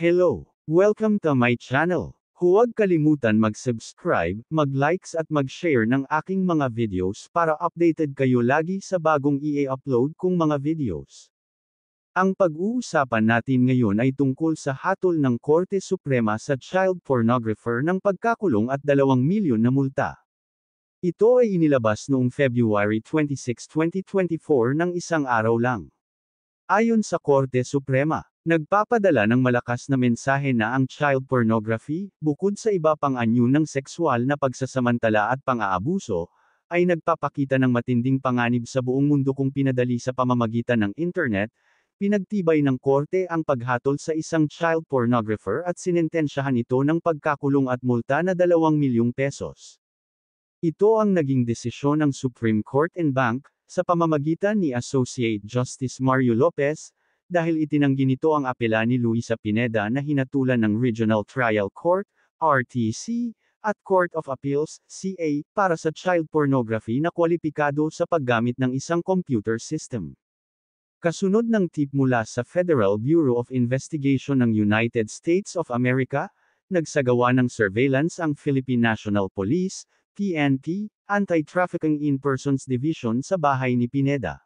Hello! Welcome to my channel. Huwag kalimutan mag-subscribe, mag-likes at mag-share ng aking mga videos para updated kayo lagi sa bagong i-upload kong mga videos. Ang pag-uusapan natin ngayon ay tungkol sa hatol ng Korte Suprema sa child pornographer ng pagkakulong at 2 milyon na multa. Ito ay inilabas noong February 26, 2024 ng isang araw lang. Ayon sa Korte Suprema, nagpapadala ng malakas na mensahe na ang child pornography, bukod sa iba pang anyo ng sexual na pagsasamantala at pang-aabuso, ay nagpapakita ng matinding panganib sa buong mundo kung pinadali sa pamamagitan ng internet. Pinagtibay ng korte ang paghatol sa isang child pornographer at sinentensyahan ito ng pagkakulong at multa na 2 milyong pesos. Ito ang naging desisyon ng Supreme Court en banc, sa pamamagitan ni Associate Justice Mario Lopez, dahil itinanggi nito ang apela ni Luisa Pineda na hinatulan ng Regional Trial Court, RTC, at Court of Appeals, CA, para sa child pornography na kwalipikado sa paggamit ng isang computer system. Kasunod ng tip mula sa Federal Bureau of Investigation ng United States of America, nagsagawa ng surveillance ang Philippine National Police, PNP, Anti-Trafficking in Persons Division sa bahay ni Pineda.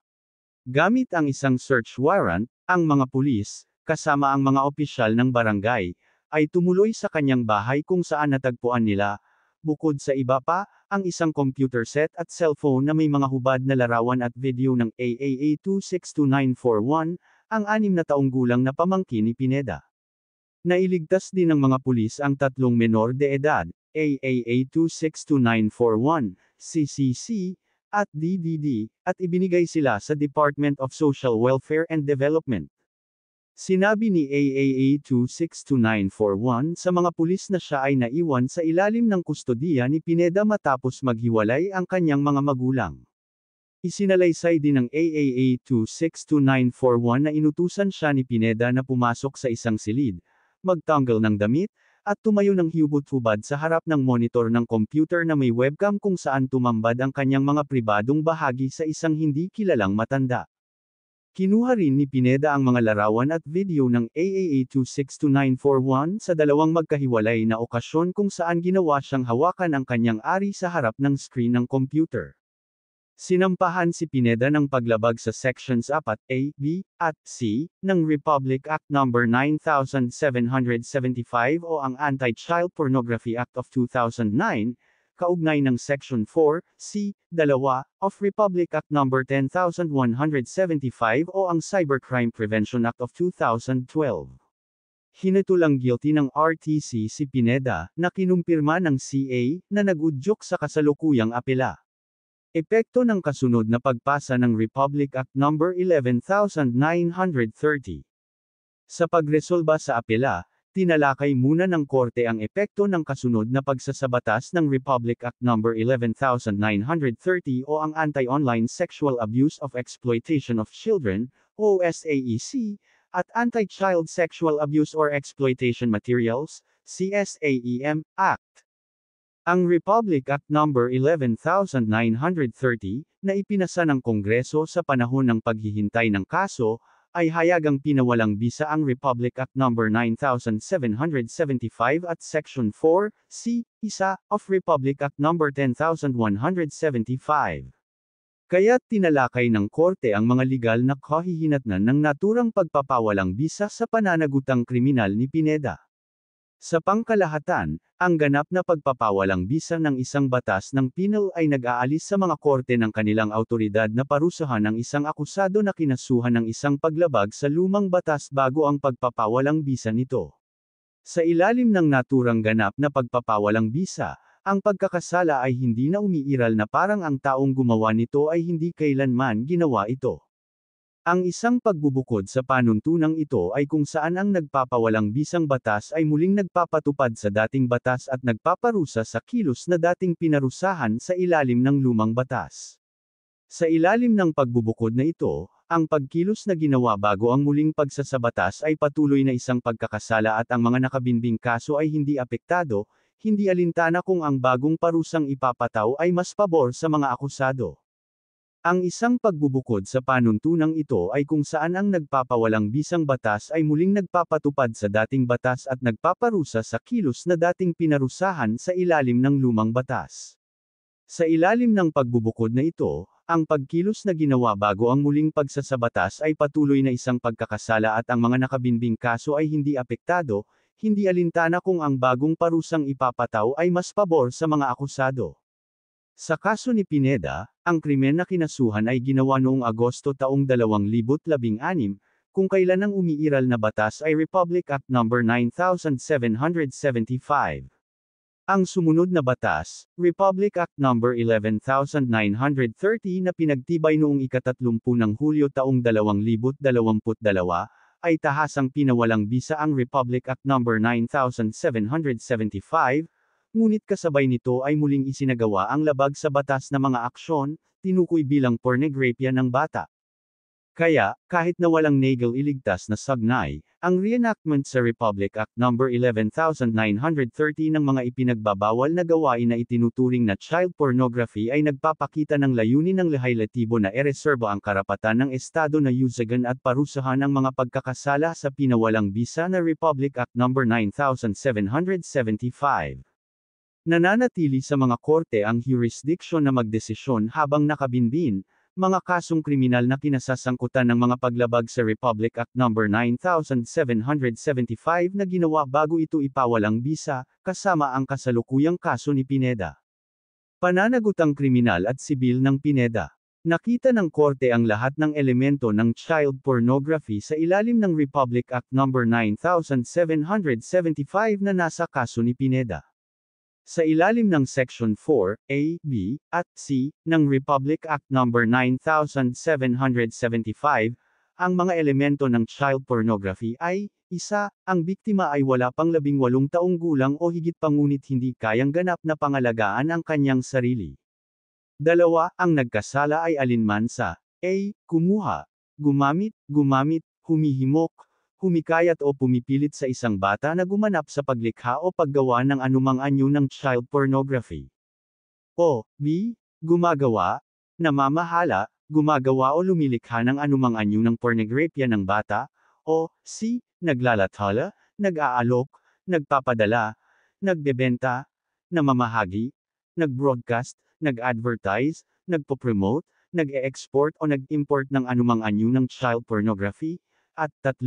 Gamit ang isang search warrant, ang mga pulis, kasama ang mga opisyal ng barangay, ay tumuloy sa kanyang bahay kung saan natagpuan nila, bukod sa iba pa, ang isang computer set at cellphone na may mga hubad na larawan at video ng AAA 262941, ang 6 na taong gulang na pamangkin ni Pineda. Nailigtas din ng mga pulis ang 3 menor de edad, AAA 262941, CCC, at DDD, at ibinigay sila sa Department of Social Welfare and Development. Sinabi ni AAA 262941 sa mga pulis na siya ay naiwan sa ilalim ng kustodiya ni Pineda matapos maghiwalay ang kanyang mga magulang. Isinalaysay din ng AAA 262941 na inutusan siya ni Pineda na pumasok sa isang silid, magtanggal ng damit, at tumayo ng hubad-hubad sa harap ng monitor ng computer na may webcam kung saan tumambad ang kanyang mga pribadong bahagi sa isang hindi kilalang matanda. Kinuha rin ni Pineda ang mga larawan at video ng AAA 262941 sa 2 magkahiwalay na okasyon kung saan ginawa siyang hawakan ang kanyang ari sa harap ng screen ng computer. Sinampahan si Pineda ng paglabag sa Sections 4A, B, at C, ng Republic Act No. 9775 o ang Anti-Child Pornography Act of 2009, kaugnay ng Section 4, C, 2, of Republic Act No. 10175 o ang Cybercrime Prevention Act of 2012. Hinatulang guilty ng RTC si Pineda, na kinumpirma ng CA, na nag-udyok sa kasalukuyang apela. Epekto ng kasunod na pagpasa ng Republic Act No. 11930. Sa pagresolba sa apela, tinalakay muna ng korte ang epekto ng kasunod na pagsasabatas ng Republic Act No. 11930 o ang Anti-Online Sexual Abuse of Exploitation of Children, OSAEC, at Anti-Child Sexual Abuse or Exploitation Materials, CSAEM, Act. Ang Republic Act No. 11930, na ipinasa ng Kongreso sa panahon ng paghihintay ng kaso, ay hayagang pinawalang bisa ang Republic Act No. 9775 at Section 4, C, 1, of Republic Act No. 10175. Kaya't tinalakay ng korte ang mga legal na kahihinatnan ng naturang pagpapawalang bisa sa pananagutang kriminal ni Pineda. Sa pangkalahatan, ang ganap na pagpapawalang bisa ng isang batas ng penal ay nag-aalis sa mga korte ng kanilang awtoridad na parusahan ang isang akusado na kinasuhan ng isang paglabag sa lumang batas bago ang pagpapawalang bisa nito. Sa ilalim ng naturang ganap na pagpapawalang bisa, ang pagkakasala ay hindi na umiiral na parang ang taong gumawa nito ay hindi kailanman ginawa ito. Ang isang pagbubukod sa panuntunang ito ay kung saan ang nagpapawalang bisang batas ay muling nagpapatupad sa dating batas at nagpaparusa sa kilos na dating pinarusahan sa ilalim ng lumang batas. Sa ilalim ng pagbubukod na ito, ang pagkilos na ginawa bago ang muling pagsasabatas ay patuloy na isang pagkakasala at ang mga nakabinbing kaso ay hindi apektado, hindi alintana kung ang bagong parusang ipapataw ay mas pabor sa mga akusado. Ang isang pagbubukod sa panuntunang ito ay kung saan ang nagpapawalang bisang batas ay muling nagpapatupad sa dating batas at nagpaparusa sa kilos na dating pinarusahan sa ilalim ng lumang batas. Sa ilalim ng pagbubukod na ito, ang pagkilos na ginawa bago ang muling pagsasabatas ay patuloy na isang pagkakasala at ang mga nakabinbing kaso ay hindi apektado, hindi alintana kung ang bagong parusang ipapataw ay mas pabor sa mga akusado. Sa kaso ni Pineda, ang krimen na kinasuhan ay ginawa noong Agosto taong 2016, kung kailan ang umiiral na batas ay Republic Act No. 9775. Ang sumunod na batas, Republic Act No. 11,930 na pinagtibay noong ika-30 ng Hulyo taong 2022, ay tahasang pinawalang bisa ang Republic Act No. 9775, ngunit kasabay nito ay muling isinagawa ang labag sa batas na mga aksyon, tinukoy bilang pornography ng bata. Kaya, kahit na walang legal iligtas na sagnay, ang reenactment sa Republic Act No. 11,930 ng mga ipinagbabawal na gawain na itinuturing na child pornography ay nagpapakita ng layunin ng lehislatibo na ireserba ang karapatan ng Estado na yusagan at parusahan ang mga pagkakasala sa pinawalang bisa na Republic Act No. 9775. Nananatili sa mga korte ang jurisdiction na magdesisyon habang nakabinbin, mga kasong kriminal na kinasasangkutan ng mga paglabag sa Republic Act No. 9775 na ginawa bago ito ipawalang bisa, kasama ang kasalukuyang kaso ni Pineda. Pananagutang kriminal at sibil ng Pineda. Nakita ng korte ang lahat ng elemento ng child pornography sa ilalim ng Republic Act No. 9775 na nasa kaso ni Pineda. Sa ilalim ng Section 4, A, B, at C, ng Republic Act No. 9775, ang mga elemento ng child pornography ay, isa, ang biktima ay wala pang 18 taong gulang o higit pa ngunit hindi kayang ganap na pangalagaan ang kanyang sarili. 2, ang nagkasala ay alinman sa A. Kumuha, gumamit, humihimok, humikayat o pumipilit sa isang bata na gumanap sa paglikha o paggawa ng anumang anyo ng child pornography. O, B. Gumagawa, namamahala, gumagawa o lumilikha ng anumang anyo ng pornography ng bata, o, C. Naglalathala, nag-aalok, nagpapadala, nagbebenta, namamahagi, nag-broadcast, nag-advertise, nagpo-promote, nag-e-export o nag-import ng anumang anyo ng child pornography, at 3,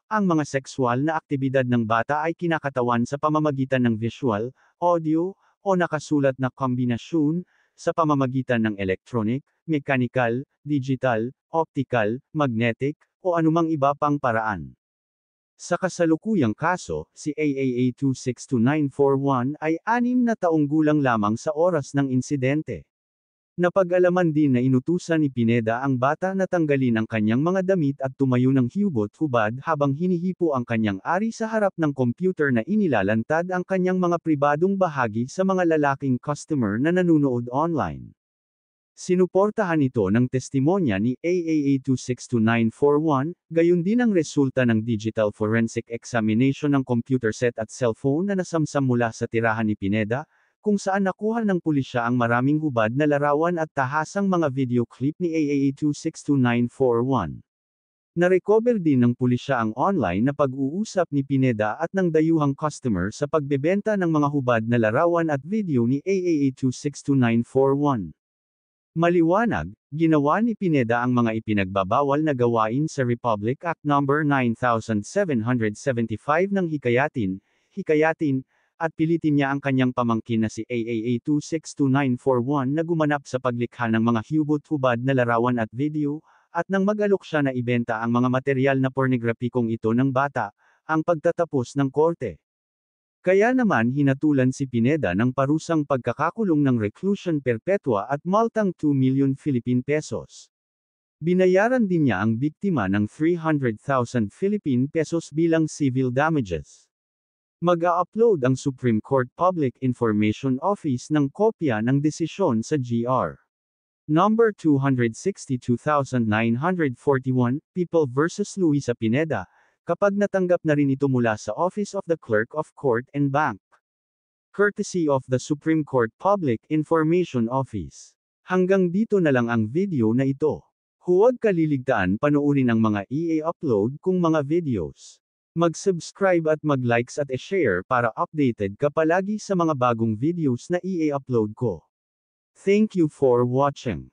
ang mga sexual na aktibidad ng bata ay kinakatawan sa pamamagitan ng visual, audio, o nakasulat na kombinasyon, sa pamamagitan ng electronic, mechanical, digital, optical, magnetic, o anumang iba pang paraan. Sa kasalukuyang kaso, si AAA 262941 ay 6 na taong gulang lamang sa oras ng insidente. Napag-alaman din na inutusan ni Pineda ang bata na tanggalin ang kanyang mga damit at tumayo ng hubot-hubad habang hinihipo ang kanyang ari sa harap ng computer na inilalantad ang kanyang mga pribadong bahagi sa mga lalaking customer na nanunood online. Sinuportahan ito ng testimonya ni AAA 262941, gayon din ang resulta ng digital forensic examination ng computer set at cellphone na nasamsam mula sa tirahan ni Pineda, kung saan nakuha ng pulisya ang maraming hubad na larawan at tahasang mga video clip ni AAA 262941. Narecover din ng pulisya ang online na pag-uusap ni Pineda at ng dayuhang customer sa pagbebenta ng mga hubad na larawan at video ni AAA 262941. Maliwanag, ginawa ni Pineda ang mga ipinagbabawal na gawain sa Republic Act No. 9775 ng hikayatin, at pilitin niya ang kanyang pamangkin na si AAA 262941 na gumanap sa paglikha ng mga hubot-hubad na larawan at video, at nang mag-alok siya na ibenta ang mga material na pornograpikong ito ng bata, ang pagtatapos ng korte. Kaya naman hinatulan si Pineda ng parusang pagkakakulong ng reclusion perpetua at multang 2 million Philippine pesos. Binayaran din niya ang biktima ng 300,000 Philippine pesos bilang civil damages. Mag-a-upload ang Supreme Court Public Information Office ng kopya ng desisyon sa GR. Number 262,941, People vs. Luisa Pineda, kapag natanggap na rin ito mula sa Office of the Clerk of Court and Bank. Courtesy of the Supreme Court Public Information Office. Hanggang dito na lang ang video na ito. Huwag kaliligtaan panoorin ang mga i-upload kong mga videos. Mag-subscribe at mag-likes at i-share para updated ka palagi sa mga bagong videos na i-upload ko. Thank you for watching.